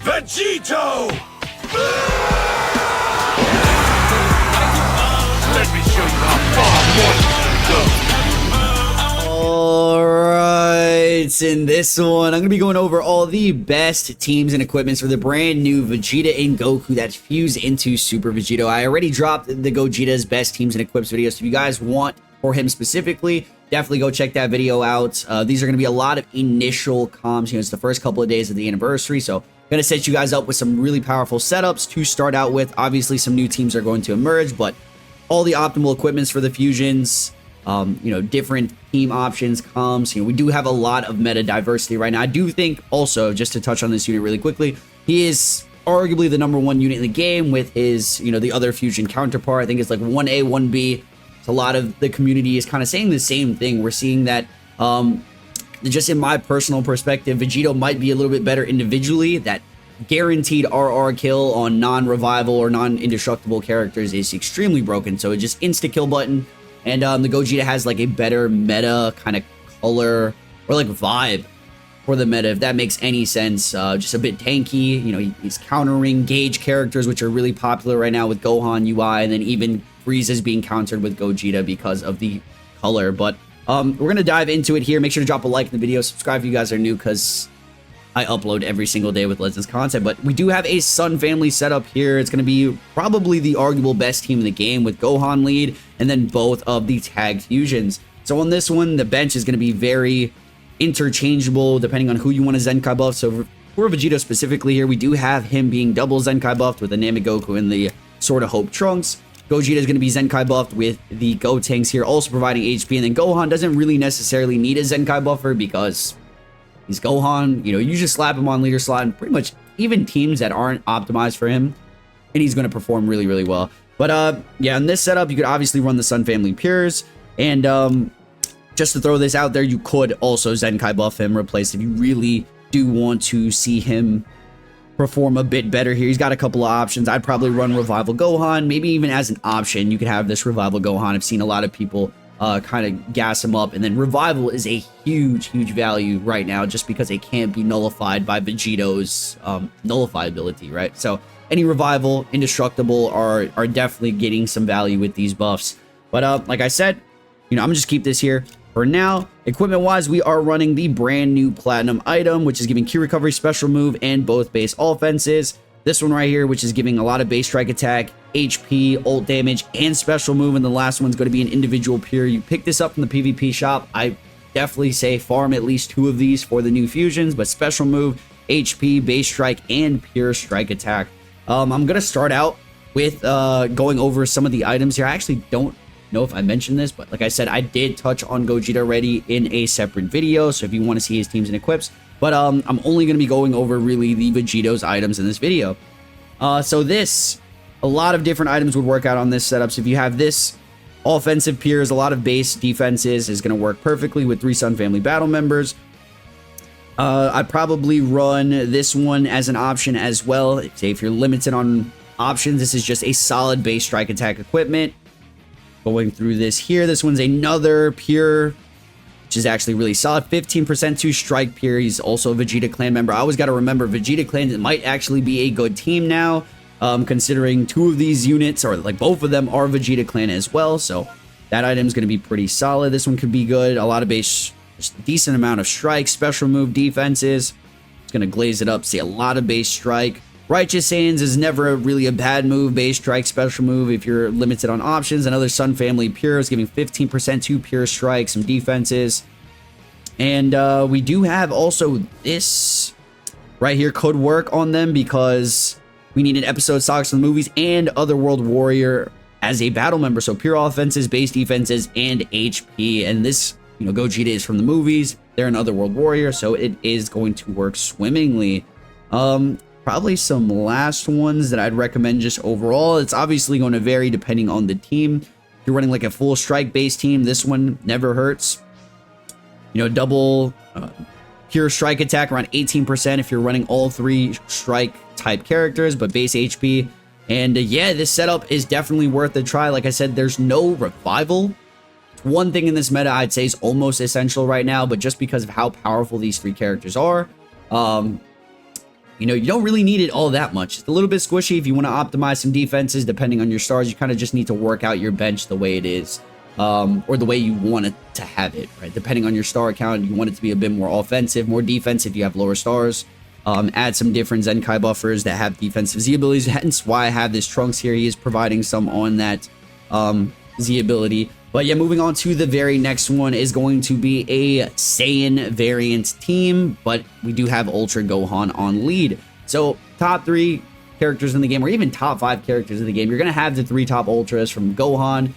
Vegito! Let me show you how far more you can go. Alright, in this one, I'm going to be going over all the best teams and equipments for the brand new Vegeta and Goku that fuse into Super Vegito. I already dropped the Gogeta's best teams and equips video, so if you guys want for him specifically, definitely go check that video out. These are going to be a lot of initial comms. It's the first couple of days of the anniversary, so going to set you guys up with some really powerful setups to start out with. Obviously, some new teams are going to emerge, but all the optimal equipments for the fusions, different team options, comms. We do have a lot of meta diversity right now. I do think also, just to touch on this unit really quickly, he is arguably the #1 unit in the game with his, the other fusion counterpart. I think it's like 1A, 1B. So a lot of the community is kind of saying the same thing. We're seeing that, just in my personal perspective, Vegito might be a little bit better individually. That guaranteed RR kill on non-revival or non-indestructible characters is extremely broken. So it just insta-kill button. And the Gogeta has like a better meta kind of color or like vibe for the meta, if that makes any sense. Just a bit tanky. He's countering gauge characters, which are really popular right now with Gohan UI. And then even Frieza is being countered with Gogeta because of the color. But we're going to dive into it here. Make sure to drop a like in the video. Subscribe if you guys are new, because I upload every single day with Legends content. But we do have a Sun family setup here. It's going to be probably the arguable best team in the game with Gohan lead and then both of the tagged fusions. So on this one, the bench is going to be very interchangeable depending on who you want to Zenkai buff. So for Vegito specifically here, we do have him being double Zenkai buffed with the Namegoku and the Sword of Hope Trunks. Gogeta is going to be Zenkai buffed with the Gotenks here, also providing HP. And then Gohan doesn't really necessarily need a Zenkai buffer because he's Gohan. You just slap him on leader slot and pretty much even teams that aren't optimized for him, and he's going to perform really, really well. But yeah, in this setup, you could obviously run the Sun Family Pures. And just to throw this out there, you could also Zenkai buff him, replace if you really do want to see him perform a bit better here. He's got a couple of options. I'd probably run Revival Gohan. Maybe even as an option, you could have this Revival Gohan. I've seen a lot of people kind of gas him up. And then Revival is a huge value right now just because it can't be nullified by Vegito's nullify ability, right? So any Revival, Indestructible are definitely getting some value with these buffs. But like I said, I'm gonna just keep this here. For now, equipment-wise, we are running the brand new Platinum item, which is giving Ki Recovery special move and both base offenses. This one right here, which is giving a lot of base strike attack, HP, ult damage, and special move. And the last one's going to be an individual pure. You pick this up from the PvP shop. I definitely say farm at least 2 of these for the new fusions, but special move, HP, base strike, and pure strike attack. I'm going to start out with going over some of the items here. I actually don't know if I mentioned this, but like I said, I did touch on Gogeta already in a separate video, so if you want to see his teams and equips, but I'm only going to be going over really the Vegito's items in this video. So a lot of different items would work out on this setup. So if you have this offensive peers, a lot of base defenses is going to work perfectly with 3 Sun Family battle members. I'd probably run this one as an option as well. Say if you're limited on options, this is just a solid base strike attack equipment. Going through this here, this one's another pure, which is actually really solid. 15% to strike pure. He's also a Vegeta clan member. I always got to remember Vegeta clan might actually be a good team now, considering 2 of these units, or like both of them, are Vegeta clan as well. So that item is going to be pretty solid. This one could be good. A lot of base, just a decent amount of strike, special move, defenses. It's going to glaze it up. See a lot of base strike. Righteous Saiyans is never really a bad move. Base strike, special move if you're limited on options. Another Sun Family Pure is giving 15% to pure strike, some defenses. And we do have also this right here could work on them because we need an episode stocks from the movies and Otherworld Warrior as a battle member. So pure offenses, base defenses, and HP. And this, Gogeta is from the movies. They're an Otherworld Warrior, so it is going to work swimmingly. Probably some last ones that I'd recommend just overall. It's obviously going to vary depending on the team. If you're running like a full strike base team, this one never hurts. Double pure strike attack around 18% if you're running all 3 strike type characters, but base HP. And yeah, this setup is definitely worth a try. Like I said, there's no revival. One thing in this meta I'd say is almost essential right now, but just because of how powerful these 3 characters are, you know, you don't really need it all that much. It's a little bit squishy if you want to optimize some defenses depending on your stars. You kind of just need to work out your bench the way it is, or the way you want it to have it, right? Depending on your star count, you want it to be a bit more offensive, more defensive. You have lower stars. Add some different Zenkai buffers that have defensive Z abilities. Hence why I have this Trunks here. He is providing some on that Z ability. But yeah, moving on to the very next one is going to be a Saiyan variant team, but we do have Ultra Gohan on lead. So top 3 characters in the game, or even top 5 characters in the game, you're going to have the 3 top Ultras from Gohan,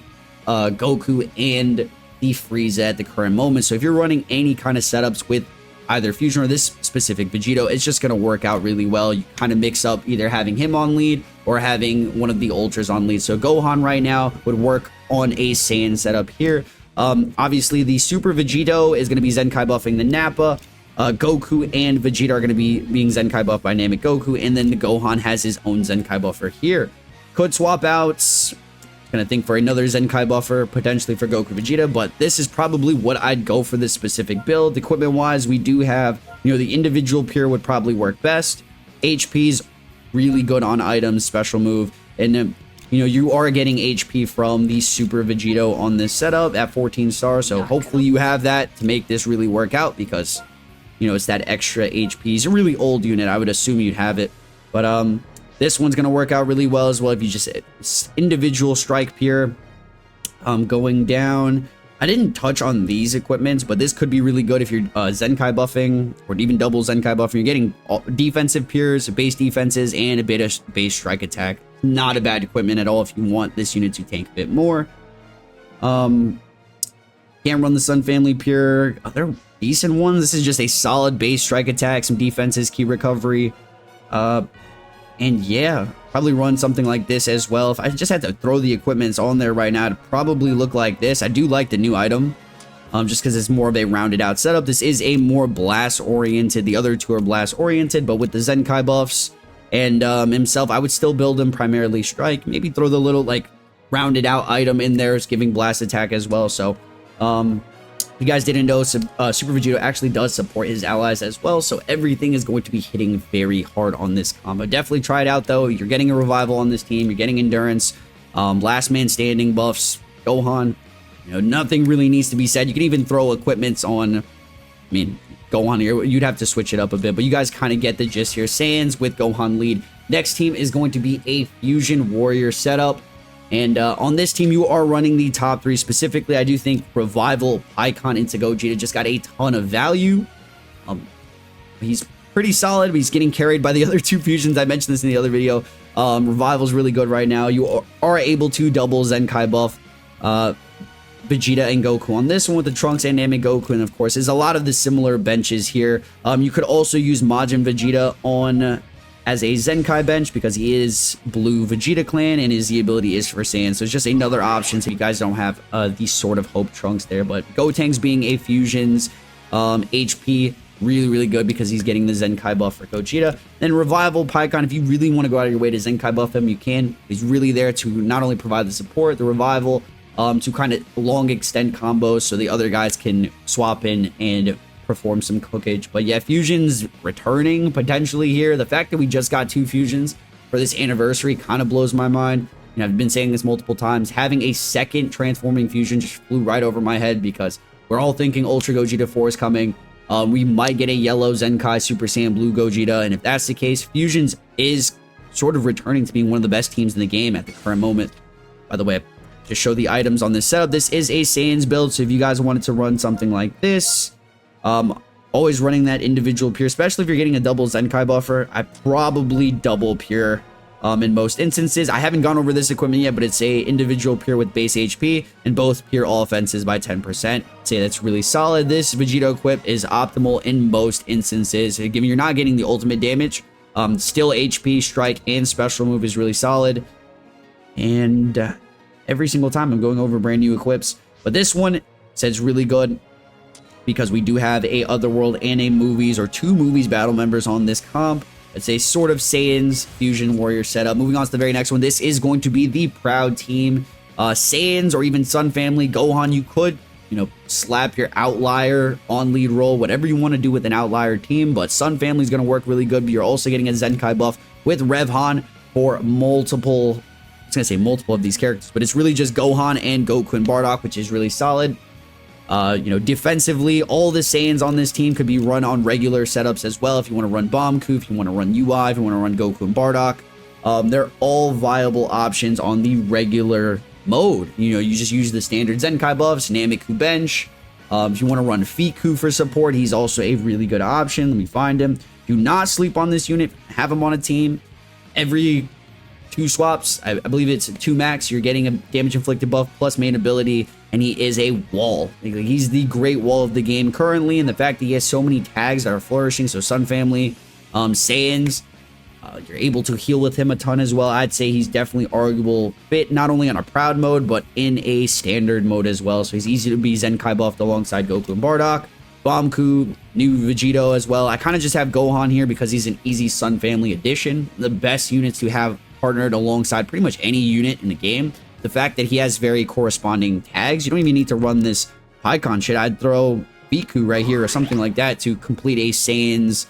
Goku, and the Frieza at the current moment. So if you're running any kind of setups with either Fusion or this specific Vegito, it's just going to work out really well. You kind of mix up either having him on lead or having one of the Ultras on lead. So Gohan right now would work on a Saiyan setup here. Obviously, the Super Vegito is going to be Zenkai buffing the Nappa. Goku and Vegeta are going to be being Zenkai buffed by Namek Goku. And then the Gohan has his own Zenkai buffer here. Could swap out... Gonna think for another Zenkai buffer, potentially for Goku Vegeta, but this is probably what I'd go for this specific build. Equipment wise, we do have, you know, the individual pure would probably work best. HP's really good on items, special move, and you know, you are getting HP from the Super Vegito on this setup at 14 stars, so hopefully you have that to make this really work out, because, you know, it's that extra HP. He's a really old unit. I would assume you'd have it, but this one's going to work out really well as well if you just individual strike pure. Going down, I didn't touch on these equipments, but this could be really good if you're Zenkai buffing or even double Zenkai buffing. You're getting defensive pures, base defenses, and a bit of base strike attack. Not a bad equipment at all if you want this unit to tank a bit more. Can't run the Sun Family pure. They're decent ones. This is just a solid base strike attack, some defenses, key recovery. And yeah, probably run something like this as well. If I just had to throw the equipments on there right now, it'd probably look like this. I do like the new item, just because it's more of a rounded out setup. This is a more blast oriented. The other 2 are blast oriented, but with the Zenkai buffs and himself, I would still build him primarily strike. Maybe throw the little like rounded out item in there, is giving blast attack as well. So if you guys didn't know, Super Vegito actually does support his allies as well, so everything is going to be hitting very hard on this combo. Definitely try it out, though. You're getting a revival on this team. You're getting endurance, last man standing buffs, Gohan. You know, nothing really needs to be said. You can even throw equipments on, I mean, Gohan here. You'd have to switch it up a bit, but you guys kind of get the gist here. Saiyans with Gohan lead. Next team is going to be a Fusion Warrior setup. And on this team, you are running the top 3 specifically. I do think Revival, Icon, into Gogeta just got a ton of value. He's pretty solid, but he's getting carried by the other 2 fusions. I mentioned this in the other video. Revival's really good right now. You are able to double Zenkai buff Vegeta and Goku on this one with the Trunks and Namek Goku. And of course, there's a lot of the similar benches here. You could also use Majin Vegeta on... as a Zenkai bench, because he is Blue Vegeta clan and his Z ability is for Saiyan. So it's just another option so you guys don't have the sort of Hope Trunks there. But Gotenks being a Fusion's HP, really good because he's getting the Zenkai buff for Gogeta. Then Revival Pikkon, if you really want to go out of your way to Zenkai buff him, you can. He's really there to not only provide the support, the revival, to kind of long extend combos so the other guys can swap in and perform some cookage. But yeah, Fusion's returning potentially here. The fact that we just got 2 Fusions for this anniversary kind of blows my mind. You know, I've been saying this multiple times. Having a second transforming Fusion just flew right over my head because we're all thinking Ultra Gogeta 4 is coming. We might get a yellow Zenkai Super Saiyan Blue Gogeta, and if that's the case, Fusions is sort of returning to being one of the best teams in the game at the current moment. By the way, just show the items on this setup. This is a Saiyan's build, so if you guys wanted to run something like this, always running that individual pure, especially if you're getting a double Zenkai buffer. I probably double pure in most instances. I haven't gone over this equipment yet, but it's a individual pure with base HP and both pure all offenses by 10%. Say that's really solid. This Vegito equip is optimal in most instances. Given you're not getting the ultimate damage, still HP, strike, and special move is really solid. And every single time I'm going over brand new equips, but this one says really good because we do have a Otherworld and a Movies, or 2 Movies battle members on this comp. It's a sort of Saiyans Fusion Warrior setup. Moving on to the very next one. This is going to be the Proud Team. Saiyans or even Sun Family, Gohan, you could you know, slap your outlier on lead role, whatever you want to do with an outlier team. But Sun Family is going to work really good. But you're also getting a Zenkai buff with Revhan for multiple, I was going to say multiple of these characters, but it's really just Gohan and Goku and Bardock, which is really solid. You know, defensively, all the Saiyans on this team could be run on regular setups as well. If you want to run Bomku, if you want to run UI, if you want to run Goku and Bardock, they're all viable options on the regular mode. You know, you just use the standard Zenkai buffs, Nameku bench. If you want to run Fiku for support, he's also a really good option. Let me find him. Do not sleep on this unit. Have him on a team. Every 2 swaps, I believe it's 2 max, you're getting a damage inflicted buff plus main ability, and he is a wall. Like, he's the great wall of the game currently, and the fact that he has so many tags that are flourishing, so Sun Family, Saiyans, you're able to heal with him a ton as well. I'd say he's definitely arguable fit, not only on a proud mode, but in a standard mode as well. So he's easy to be Zenkai buffed alongside Goku and Bardock. Bomku, new Vegito as well. I kind of just have Gohan here because he's an easy Sun Family addition. The best units to have partnered alongside pretty much any unit in the game. The fact that he has very corresponding tags, you don't even need to run this Pycon shit. I'd throw Biku right here or something like that to complete a Saiyan's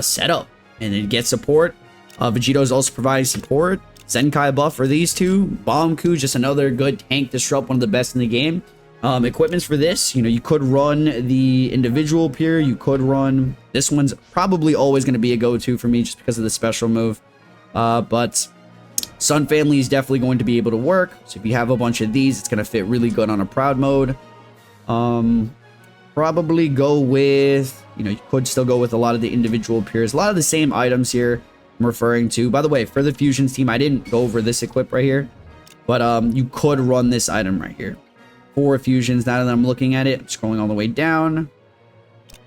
setup and then get support. Vegito is also providing support. Zenkai buff for these two. Bomku, just another good tank disrupt, one of the best in the game. Equipments for this, you know, you could run the individual peer. You could run, this one's probably always going to be a go-to for me just because of the special move. But Sun Family is definitely going to be able to work. So if you have a bunch of these, it's going to fit really good on a proud mode. Probably go with, you know, you could still go with a lot of the individual peers. A lot of the same items here I'm referring to. By the way, for the Fusions team, I didn't go over this equip right here. But you could run this item right here. 4 fusions, now that I'm looking at it, I'm scrolling all the way down.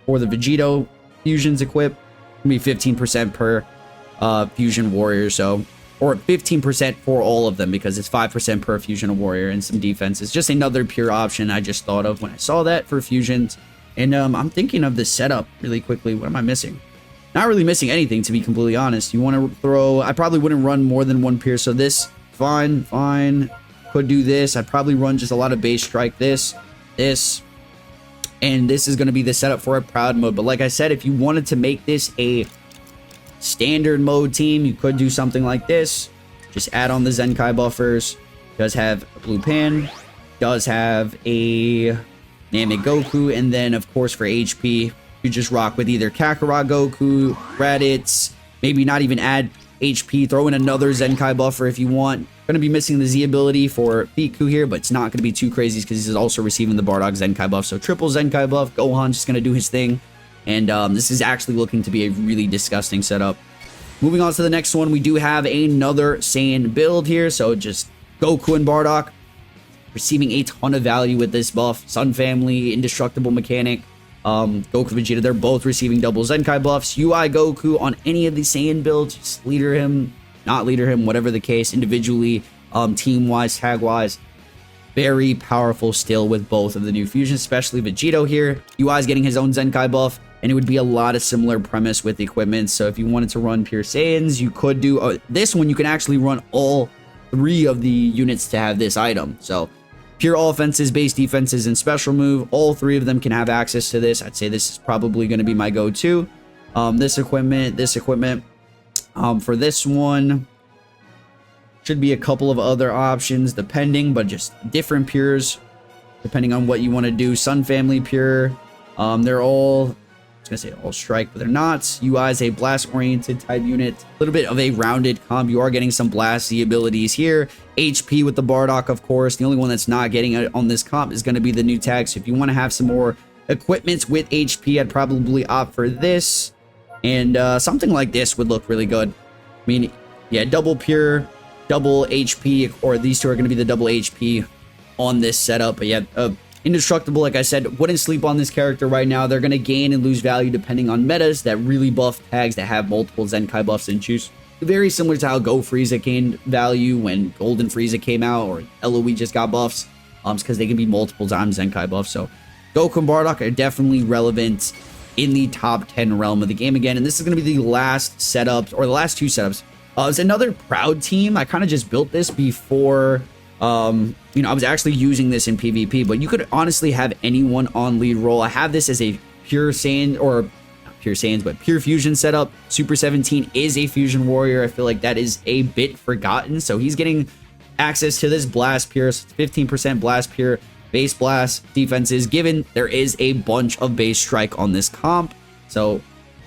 For the Vegito fusions equip, it'll be 15% per fusion warrior, so, or 15% for all of them because it's 5% per fusion warrior and some defense. It's just another pure option I just thought of when I saw that for fusions. And I'm thinking of this setup really quickly. What am I missing? Not really missing anything, to be completely honest. You want to throw, I probably wouldn't run more than 1 peer, so this, fine. Could do this. I'd probably run just a lot of base strike, this, and this is going to be the setup for a proud mode. But like I said, if you wanted to make this a standard mode team, you could do something like this. Just add on the Zenkai buffers. Does have a blue pan, does have a Namek Goku, and then of course for HP, you just rock with either Kakarot Goku, Raditz, maybe not even add HP, throw in another Zenkai buffer if you want. Going to be missing the Z ability for Biku here, but it's not going to be too crazy because he's also receiving the Bardock Zenkai buff. So triple Zenkai buff, Gohan's just going to do his thing. And this is actually looking to be a really disgusting setup. Moving on to the next one, we do have another Saiyan build here. So just Goku and Bardock receiving a ton of value with this buff. Sun Family, indestructible mechanic. Goku, Vegeta, they're both receiving double Zenkai buffs. UI Goku on any of the Saiyan builds, just leader him, not leader him, whatever the case, individually, team-wise, tag-wise. Very powerful still with both of the new fusions, especially Vegito here. UI is getting his own Zenkai buff, and it would be a lot of similar premise with the equipment. So if you wanted to run pure Saiyans, you could do... this one, you can actually run all 3 of the units to have this item. So pure offenses, base defenses, and special move, all 3 of them can have access to this. I'd say this is probably going to be my go-to. This equipment. For this one, should be a couple of other options depending, but just different pures depending on what you want to do. Sun Family pure, they're all, I was gonna say all strike, but they're not. UI is a blast oriented type unit, a little bit of a rounded comp. You are getting some blasty abilities here. HP with the Bardock, of course. The only one that's not getting it on this comp is going to be the new tag. So if you want to have some more equipment with HP, I'd probably opt for this. And something like this would look really good. I mean, yeah, double pure, double HP, or these two are going to be the double HP on this setup. But yeah, indestructible, like I said, wouldn't sleep on this character right now. They're going to gain and lose value depending on metas that really buff tags that have multiple Zenkai buffs and choose. Very similar to how Go Frieza gained value when Golden Frieza came out, or LOE just got buffs. Because they can be multiple times Zenkai buffs. So Goku and Bardock are definitely relevant in the top 10 realm of the game again. And this is going to be the last setup, or the last 2 setups. It's another proud team. I kind of just built this before You know, I was actually using this in PvP, but you could honestly have anyone on lead role. I have this as a pure Saiyan, or not pure Saiyans, but pure fusion setup. Super 17 is a fusion warrior. I feel like that is a bit forgotten. So he's getting access to this blast pierce, 15% blast pierce, base blast defenses, given there is a bunch of base strike on this comp. So,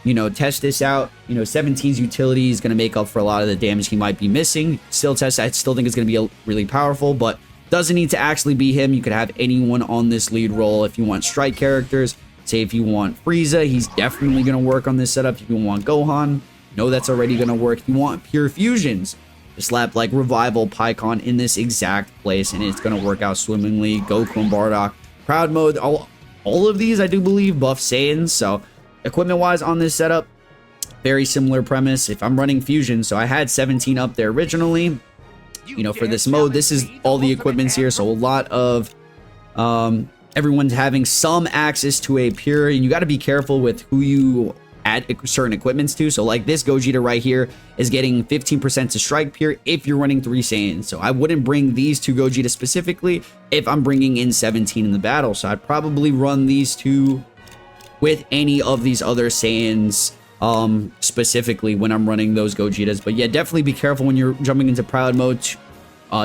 you know, test this out. You know, 17's utility is going to make up for a lot of the damage he might be missing. Still test, I still think it's going to be really powerful, but doesn't need to actually be him. You could have anyone on this lead role if you want strike characters. Say if you want Frieza, he's definitely going to work on this setup. If you want Gohan, no, that's already going to work. If you want pure fusions, just slap like Revival, Pycon in this exact place, and it's going to work out swimmingly. Goku and Bardock. Proud mode, all of these, I do believe, buff Saiyans. So equipment-wise on this setup, very similar premise. If I'm running fusion, so I had 17 up there originally. You know, for this mode, this is all the equipments here. So a lot of everyone's having some access to a pure, and you got to be careful with who you add certain equipments to. So like this Gogeta right here is getting 15% to strike pure if you're running 3 Saiyans. So I wouldn't bring these 2 Gogeta specifically if I'm bringing in 17 in the battle. So I'd probably run these 2 with any of these other Saiyans specifically when I'm running those Gogetas. But yeah, definitely be careful when you're jumping into Proud mode,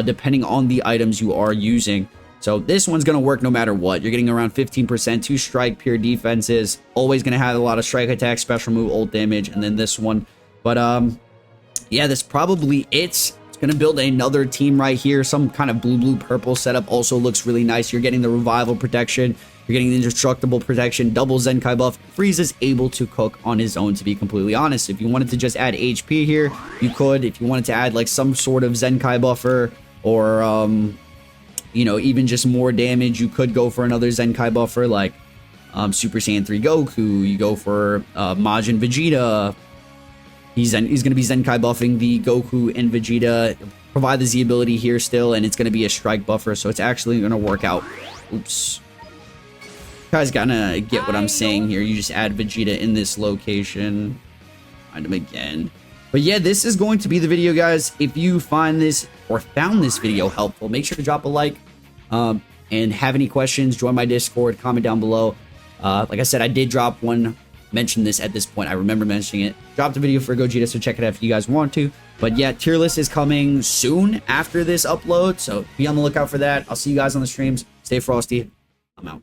depending on the items you are using. So this one's going to work no matter what. You're getting around 15% to strike pure defenses. Always going to have a lot of strike attack, special move, ult damage, and then this one. But yeah, that's probably it. It's going to build another team right here. Some kind of blue-purple setup also looks really nice. You're getting the revival protection. You're getting the indestructible protection, double Zenkai buff. Frieza's able to cook on his own, to be completely honest. If you wanted to just add HP here, you could. If you wanted to add like some sort of Zenkai buffer, or you know, even just more damage, you could go for another Zenkai buffer like Super Saiyan 3 Goku. You go for Majin Vegeta. He's going to be Zenkai buffing the Goku and Vegeta. Provide the Z ability here still, and it's going to be a strike buffer, so it's actually going to work out. Oops. You guys gotta get what I'm saying here. You just add Vegeta in this location. Find him again. But yeah, this is going to be the video, guys. If you find this or found this video helpful, make sure to drop a like. And have any questions, join my Discord, comment down below. Like I said, I did drop one, mention this at this point. I remember mentioning it. Dropped a video for Gogeta, so check it out if you guys want to. But yeah, tier list is coming soon after this upload, so be on the lookout for that. I'll see you guys on the streams. Stay frosty. I'm out.